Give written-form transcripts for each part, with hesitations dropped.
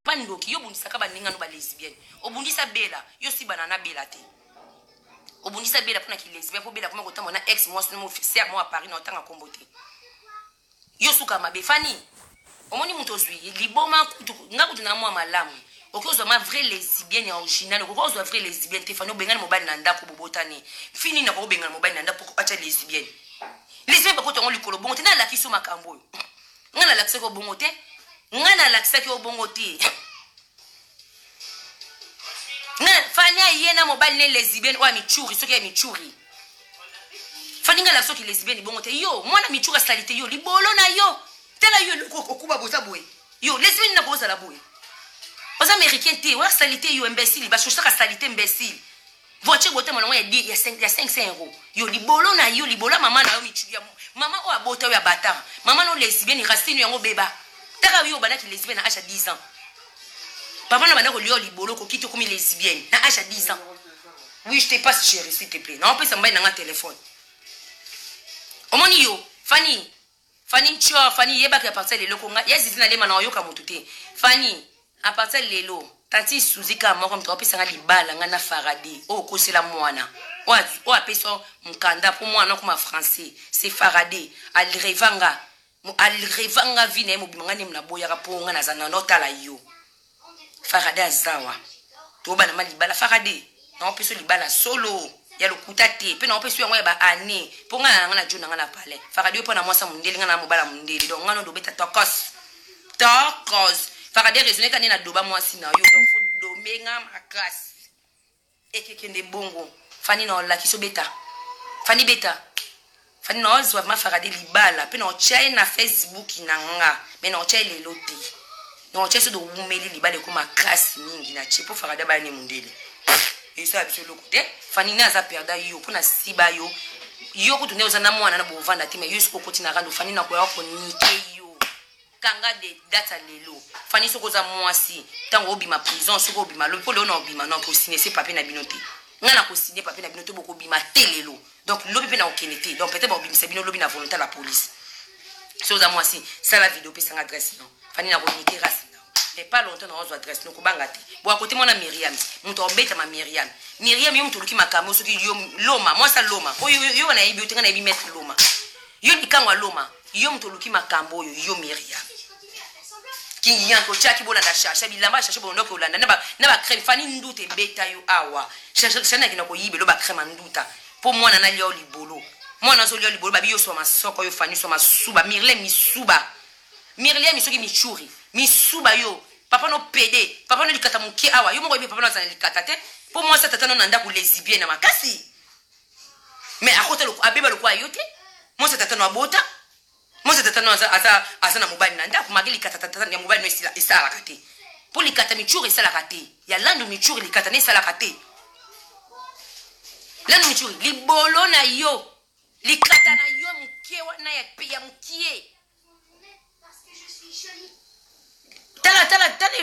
pandoki yo bundisaka baninga no ba lesbienne obundisa bela yo si banana bela te obundisa bela pona ki lesbienne po bela kuma ko tamona ex moi no mo faire moi à Paris na tanga kombote yo suka mabe fani omoni muto zwi liboma ngakutu na moi malamu okozwa ma vrai lesbienne originale okozwa vrai lesbienne te fani obengana mobali na ndako bobotani fini na ko bengana mobali na ndako acha lesbienne lesbienne ba ko tongo likolo bongo te na la kiso makambo yo ngana la kiseko bongo te ngana la kiseko bongo te na fanya yena mobali ne lesbienne wa michuri soki ya michuri fani ngala soki lesbienne bongo te yo mwana michura salite yo libolo na yo tela yo loko kuba boza boye yo lesbienne na boza la boye aux américains te wa salite yo imbécile ba chocha salite imbécile voiture bote molongo ya 500 euros yo libolo na yo libolo mama na yo michuri ya mama o abota yo ya batard mama no lesbienne racine yango beba taka yo banaki lesbienne na acha 10 ans papa na bana ko lio libolo ko kito komi lesbienne na acha 10 ans oui je te passe chérie s'il te plaît na on peut s'emballer dans un téléphone omoni yo fani cho fani yeba ka partir lelo ko nga yezi na lema na yo ka mutute fani a partir lelo tanti suzika moko mto opesa nga libala nga na Faraday o kosela mwana o apeso mukanda pour mwana kuma français c'est Faraday alrevanga vine mo bimangani mna boya ka ponga na zana notala yo Faraday azawa to bana malibala Faraday na opeso libala solo ya lokuta te pe na opeso yango ya ba ane ponga na jona nga na pale Faraday pona mwasa mundeli nga na mobala mundeli donc ngano do beta tokos Faraday raisonner quand na doba mwasi na yo donc faut domenga makasi ekekende bongo fani na la kiso beta fani na ozwa ma Faraday libala pe na ochai na Facebook na nga mais na ochai le loti na ochai so do umeli libala ko makasi mingi na chepo Faraday ba ni mundeli et ça absolument côté fani na za perda yo pona siba yo kutunde uzana mwana na bovanda te mais yo siko kotina rando fani na kwa ko nike yo kanga de data lelo fani soko za mwasi tango obima prison soko obima lo polo na obima na ko signer ces papiers na binote ngana ko signer papier na binote boko obima telelo donc lobi pe na okenete donc peut-être obima c'est bino lobi na volonté la police so za mwasi ça la vidéo pe sans adresse non fani na ko nike rasi et pas longtemps na ozo adresse no ko bangate bo akote mona Myriam muto obeta ma Myriam yo muto luki makamo soki yo loma moi ça loma yo na ibi utenga na ibi mettre loma yo likangwa loma yo muto luki makambo yo Myriam ki yanko chaki bona na shasha bilamba shasha bona ko landa na ba crème fani ndute beta yo awa shasha na kina ko yibe lo ba crème nduta po mwana na lio libolo mwana so lio libolo ba biyo so masoko yo fani so masuba Myriam misoki michuri misuba yo papa no pede papa no likata muki awa yo moko ibe papa no za likata te po moi ça tatano nanda ku lesbienne na makasi mais akota lo abeba lo kwa yote moi ça tatano abota moi ça tatano asa na mobali nanda ku mageli kata tatano ya mobali no isala kate po likata michuri isala kate ya landu michuri likata ne isala kate landu michuri libolo na yo likata na yo mkewa na ya mkie Tala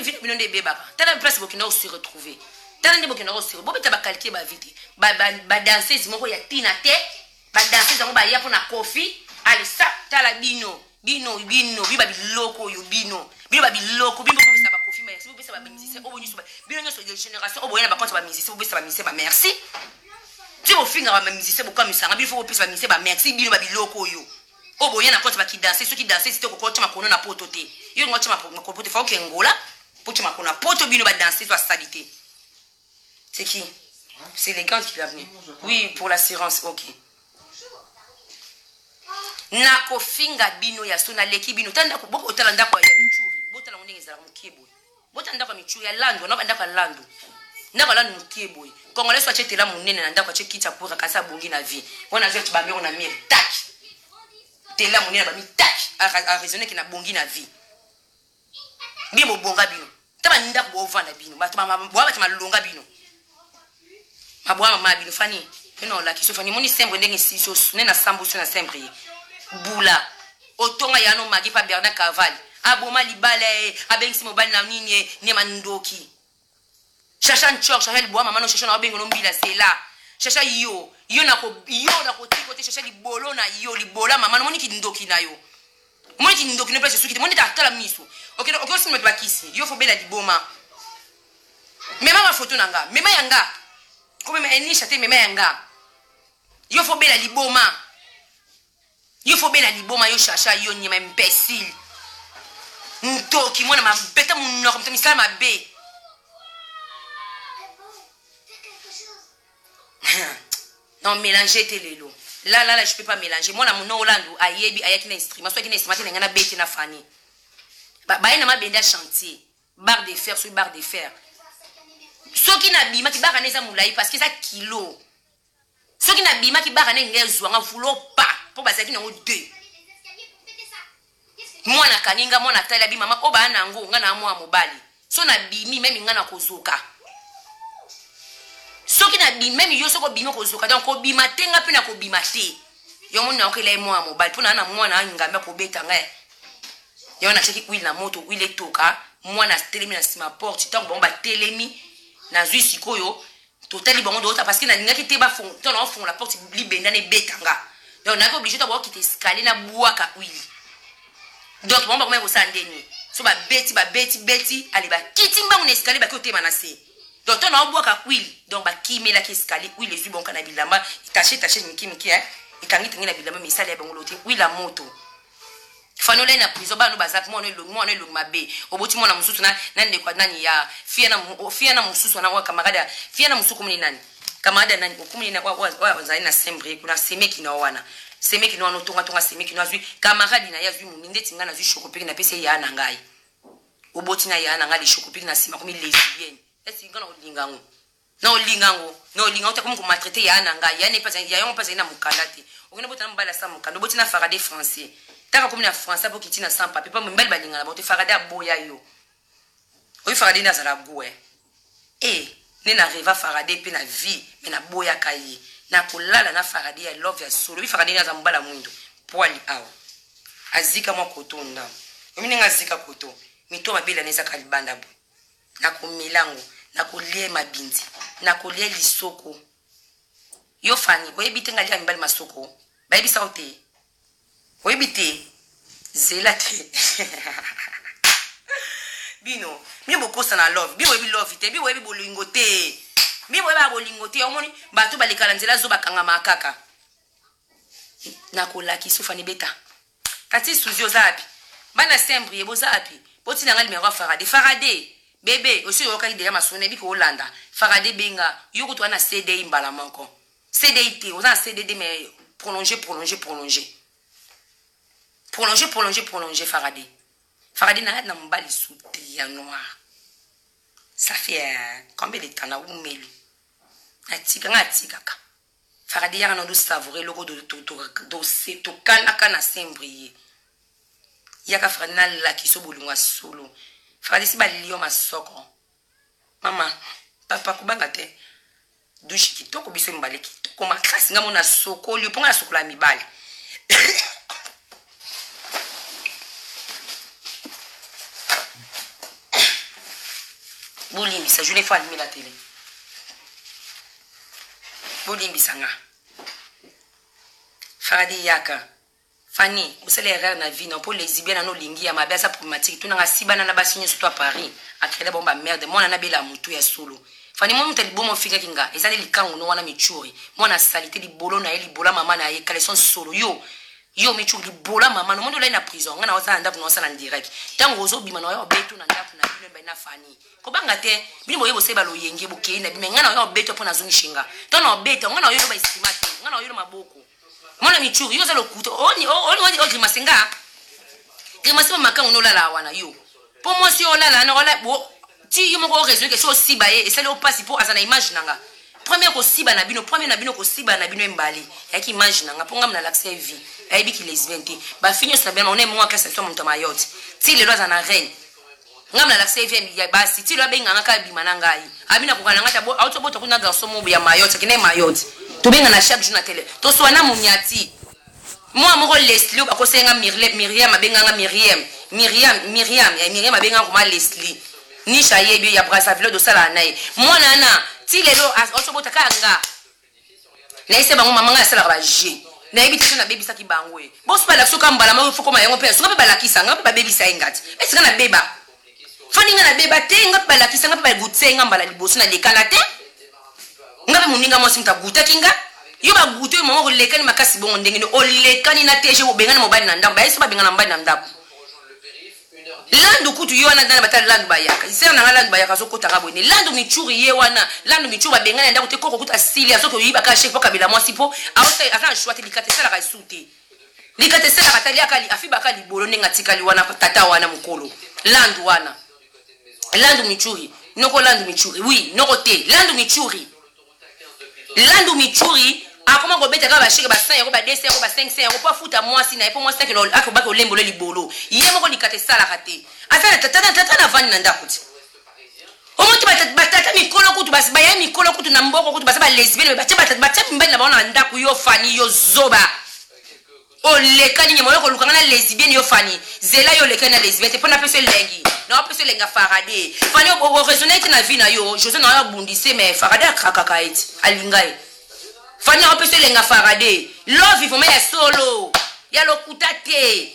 vite bino de beba tala place bokina se retrouver tala ndi bokina se bo beta ba calquer ba vite ba danser moko ya tina te ba danser zango ba ya pona coffee allez ça tala bino biba biloko yo bino ba biloko bimbo ko pesa ba coffee ba merci bo pesa ba musicien o boni so bino nyo so de génération o boyana ba compte ba musicien bo pesa ba musicien ba merci ti bo finga ba musicien bo comme ça ngabi fo bo pesa ba musicien ba merci bino ba biloko yo o boyana compte ba ki danser so ki danser c'était ko kocha makono na poto te yo ngocha makono te fa o kengola pour ma kona poto bino ba danser soit salité. C'est qui? C'est les gants qui l'a venu. Oui, pour l'assurance. OK. Nako finga bino ya sona leki bino tanda ko boko talanda ko ya michuri. Botala ndenge za mukebo. Botanda ko michuri ya lando, no banda ka lando. Ndako lando mukebo. Kongole so chetela munene na ndako chekita pour kasa bongi na vie. Ona zo tibambe ona mire tac. Tela munene ba mi tac a raisonner que na bongi na vie. Bimo bonga bino. Taba nda ko vana bino. Ba tama longa bino. Mabwa mama bino fani. Peno la kiso fani moni sembre ndenge siso nena sambo so na sembre. Bula. Otonga yano magi pa Bernard Caval. Aboma libale abengisi mobali na nini ne mandoki. Chacha nchok chacha boa mama no chacha na bengo no mbila sela. Chacha yo na ko tiko te chacha libolo na yo libola mama no moni ki ndoki na yo. Moi qui ne pas ce qui moi n'était à la mise. OK, aussi me bakisi. Yo faut bela liboma. Même ma photo nanga, même yanga. Comme même ni chate même yanga. Yo faut bela liboma. Yo faut bela liboma yo chacha yo ni même imbécile. Ntoki moi na ma beta mon nom comme ça ma bé. Non, mélanger tes lots. Là, je peux pas mélanger. Moi, mon nom Hollande, ayebi, ayaki na instrument. Soit qui na instrument, n'engana bête na fani. Bah, na ma benda chantier. Barre de fer, sur barre de fer. Soit qui na bima qui barre neza moulai parce que ça kilo. Soit qui na bima qui barre neza zouanga voulo pas pour baser qui na deux. Moi na kaninga, moi na tala bima ma oba na ngo ngana moi mobali. So na bimi même ngana kozoka. Soki na bi même yo soko bima kozoka donc ko bima tenga pe na ko bima te yo mona ko le moi mobile pona na mwana ngamba ko beta ngai yo na cheki huile na moto huile toka mwana telemi na sima porte tant bon ba telemi na zui sikoyo totali bango do parce que na ngaki te ba fond ton na fond la porte libenda ne betanga donc na ko obligé to ba quitter escalier na buaka huile donc bon ba ko sandeni so ba beti ali ba kitimba on escalier ba ko te manase. Donc on a bois ka huile donc ba kimé la escalier huile les bon kana bilamba taché miki hein et kangi tangi na bilamba mais ça les bon l'autre huile la moto fanola na prison ba no bazap mo no lo mabe oboti mo na mususu na nande kwa nani ya fia na mususu na wa kamarada fia na musuku mni nani kamarada nani okumuni na wa zai na sembre kuna semeki na wana semeki no tonga semeki no zui kamaradi na ya zui muninde tinga na zui shokopiki na pese ya na ngai oboti na ya na ngai shokopiki na sima komi lesbienne. Est-ce que non lingango ta comme maltraiter ya nanga ya ne pas ya on pas na mukalate okuna botana mbala sa mukando botina farade français taka comme na français pour kitina sans papier pas mbali balinga na bote farade aboya yo oyi farade na zala goe ne na reva farade pe na vie mais na boya kayi na kolala na farade ya love ya solo bi farade na za mbala mwindo poali awo azika mo kotonda omini ngazika koto mito mabela neza kalibanda bo na komelango na kolie mabindi na kolie lisoko yo fani oyebi tenga lia mbali masoko bayebi sa ote oyebi te zela te bino mi bokosa na love bi oyebi love te bi oyebi bolingo te bi oyebi bolingo te omoni bato balekala nzela zo bakanga makaka na kolaki sufani beta kati suzio zapi bana sembrier bozapi botina ngali mero farade bébé aussi au cas de ma sonné bi ko Hollanda farade benga yoko to na CD mbala manko CDT on a CDD mais prolonger farade na mbali soutri ya noir ça fait combien de temps na umelu atika ka farade ya na do savourer logo do c'est to kana sembrier yaka farade na la kiso bolungwa solo farade si balio masoko mama papa kubanga te douche kitoko biso mbale kitoko makasi ngamo na soko lio ponga soko la mibale Bolimbi ça je l'ai fait allumer la télé Bolimbi sanga farade yaka Fanny, vous savez l'erreur na vie non pour les ibia na no lingi ya mabia sa problématique tout na siba na basigné surtout à Paris a créé bomba merde moi na bela mutu ya solo Fanny moi mutali bomo fika kinga ezali likango no wana michuri moi na salité li bolo na eli bola mama na ye kaleson solo yo michuri li bola mama no mondo la na prison ngana oza ndapu no sala direct tango ozo bima no yo betu na ndapu na bino na Fanny ko banga te bino boye boseba lo yenge bokei na bima ngana yo betu pona zungi shinga tono betu ngana yo ba estimate ngana yo maboko Mona michuri yo za lokuto oni grimasenga grimasenga makango no lala wana yo promotion lala na wala bo ti yo moko réseau que so siba et ça le passe pour azana image nanga premier ko siba na bino ko siba na bino mbali yaki image nanga ponga mna l'accès vie aibi ki les 20 ba finyo sa bien on est moi que ça soit mon mayotte ti le loza na reine ngamna l'accès vie ya basi ti lo benga ngaka bima nanga yi abina ko kana ngata bo auto boto kuna garçon mo ya mayotte kine mayotte to benga na chaque jour na télé to so na munyati moi moko Leslie ba ko senga Myriam abenga nga Myriam abenga ko ma Leslie ni shayebi ya Brazzaville do sala nae moi nana ti lelo auto boto kanga na ise bango mama nga sala ba je na ebitisa na bebisa ki bango e boso ba la soka mbala ma foko ma yango pe soka pe ba lakisa nga pe ba bebisa engati esika na beba fani nga na beba te nga pe ba lakisa nga pe ba gutsenga mbala liboso na lekala te nga pe moninga mo simta guta kinga yo ba guto mo ngo lekani makasi bongo ndenge ni o lekani na teje o bengana mo bali na ndambo ba yeso ba bengana mbali na ndambo landu kutu yo wana dana batala landu bayaka isera na landu bayaka so kota kabone landu michuri ye wana landu michuri ba bengana ndako te koko kuta sili asoko yiba ka chef kabila mo sipo awota asa shwati likate sala ka sute likate sala katali akali afiba kali bolo nenga tikali wana tata wana mukolo landu wana landu michuri noko landu michuri oui noko te landu michuri akoma go beta ka ba shike ba 5 euro ba 2 euro ba 5 euro pa futa mwasi na epo mwasi 5 euro ako ba ko lembolo libolo ye moko likate sala kate asa tata na vani na ndakuti omuntu batata mikolo kutu basi ba ya mikolo kutu na mboko kutu basi ba lesbienne ba batata mbani na bana ndaku yo fani yo zoba o lekani nyemo yo ko lukanga na lesbienne yo fani zela yo lekani na lesbienne te pona pese lengi na pese lenga farade fani o resonate na vie na yo José na yo bundise mais farade akrakaka eti alingai fani o pese lenga farade love vivement ya solo ya lokuta te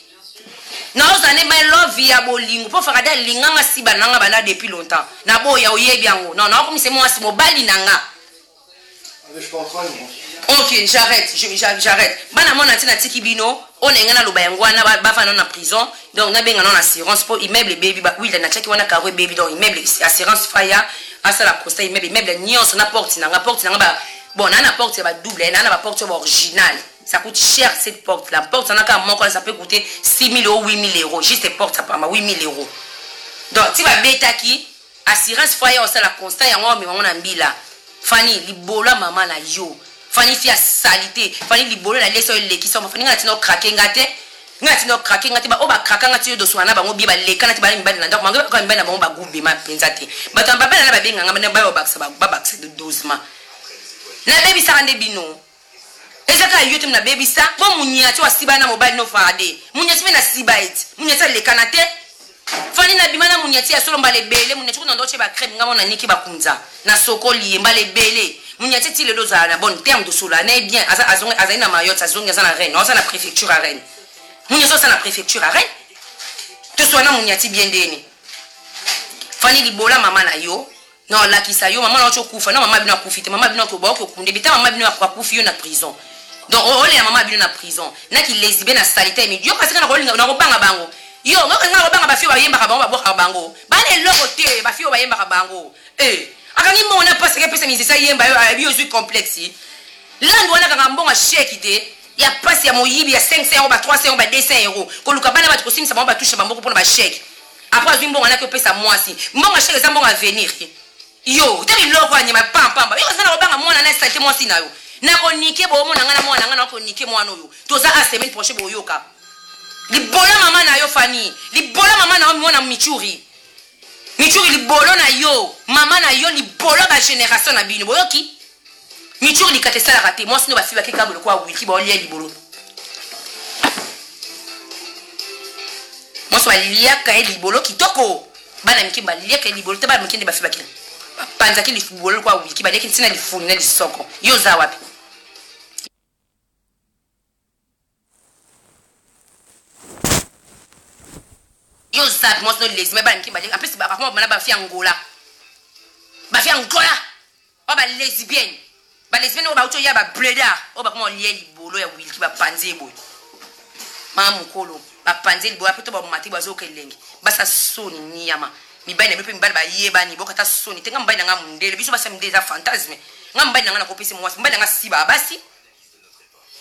na ozane ba love ya bolingo po farade linganga siba nanga bana depuis longtemps na boya oyebi yango non na ko mise mo asi mobali nanga je comprends. OK, j'arrête. Bana mona tina tikibino, on engana loba yangwana ba fa na prison. Donc na benga na assurance pour immeuble baby ba oui na chaki wana karo baby donc immeuble assurance fire asa la costa immeuble nyonso na porte na ba bon na porte ba double na ba porte original. Ça coûte cher cette porte. La porte na ka moko ça peut coûter 6 000 euros, 8 000 euros. Juste porte ça pas 8 000 euros. Donc ti ba beta ki assurance fire asa la constat yango me mona mbila. Fani libola mama na yo. Fani fia salité. Fani libola la leso leki so fani ngati no craquer ngate. Ngati no craquer ngate ba o ba craquer ngati yo do swana ba ngo bi ba leka ngati ba mbali na ndako manga ko mbali na ba gumbi ma penzate. Bato ba bana na ba benga ngamba na ba baksa ba baksa de 12 ma. Na baby sa ande bino. Ezaka yote na baby sa bo munyati wa siba na mobile no fade. Munyati me na siba it. Munyati leka na te. Fani na bimana munyati ya solo mbale bele munyati ko ndoche ba crème ngamo na niki ba kunza. Na sokoli mbale bele. Munyati ti le doza na bon terme de sola na bien azana Mayotte azonga za na Rennes on za na préfecture à Rennes munyati za na préfecture à Rennes to sona munyati bien deni fani libola mama na yo non la kisa yo mama na cho kufa na mama bino akufite mama bino ko ba ko kunde bita mama bino akufi yo na prison donc ole ya mama bino na prison na ki lesbienne na salité mais yo parce que na ko linga na ko banga bango yo ngaka ko banga ba fio ba yemba ka bango ba boka bango ba ne loko te ba fio ba yemba ka bango akangi mona parce que pesa misisa yemba yo zo complexe landu wana kanga mbonga chèque te ya passe ya moyibi ya 500 euros ba 300 euros ba 200 euros ko luka bana ba ko simisa ba touche ba mboko pona ba chèque après azwi mbonga na ko pesa mwasi mbonga chèque za mbonga avenir yo te biloko anyema pam yo sana obanga mona na salité mwasi na yo na ko nike bo mona ngana mwana ngana ko nike mwana yo to za a semaine prochaine bo yoka libola mama na yo fani libola mama na yo mwana michuri Michuri libolo na yo, mama na yo libolo ba génération na bino boyoki. Michuri likate sala raté, moi sino ba fiba ke kabolo kwa wiki ba olia libolo. Moi so alia ka libolo kitoko. Bana miki ba lia ka libolo te ba miki ba fiba ke. Panza ki libolo kwa wiki ba leki tina lifuni na lisoko. Yo za wapi? Yo zap moi no les mais ba nki ba en plus ba ko ba fi Angola o ba lesbienne o ba uto ya ba bleda o ba ko lié libolo ya wili ki ba panze boy mamu kolo ba panze libolo apeto ba mati ba zo kelenge ba sa soni nyama mi ba na mi pe mi ba yeba ni bokata soni tenga mba na ngamundele biso ba sa mdeza fantasme ngamba na ngana ko pese mwasi mba na ngasiba basi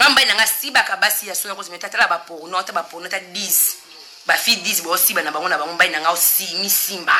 ngamba na ngasiba ka basi ya sona ko se metata ba porno ta 10 ba fi 10 bo si bana bango na bango mbai na ngao si mi simba